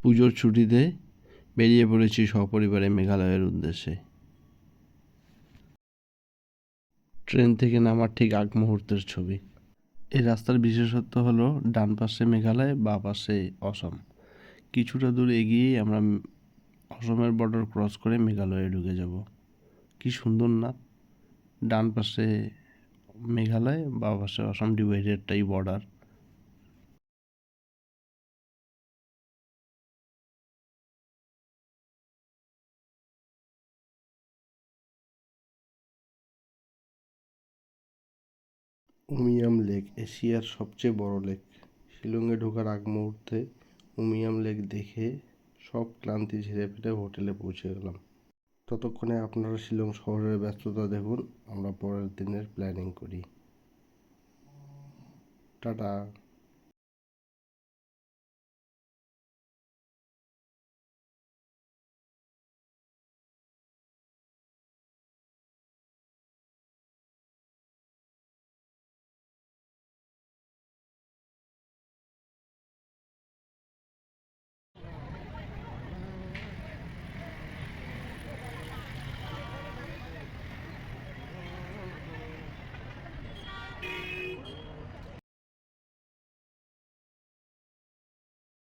পুজোর ছুটিতে বেরিয়ে পড়েছি সপরিবারে মেঘালয়ের উদ্দেশ্যে। ট্রেন থেকে নামার ঠিক আগ মুহূর্তের ছবি। এই রাস্তার বিশেষত্ব হলো ডান পাশে মেঘালয়, বাঁ পাশে অসম। কিছুটা দূর এগিয়েই আমরা অসমের বর্ডার ক্রস করে মেঘালয়ে ঢুকে যাব। কি সুন্দর না? ডান পাশে মেঘালয়, বাঁ পাশে অসম, ডিভাইডেডটাই বর্ডার। উমিয়াম লেক এশিয়ার সবচেয়ে বড় লেক। শিলংয়ে ঢোকার আগ মুহূর্তে উমিয়াম লেক দেখে সব ক্লান্তি ঝেড়ে ফেলে হোটেলে পৌঁছে গেলাম। ততক্ষণে আপনারা শিলং শহরের ব্যস্ততা দেখুন, আমরা পরের দিনের প্ল্যানিং করি। টাটা।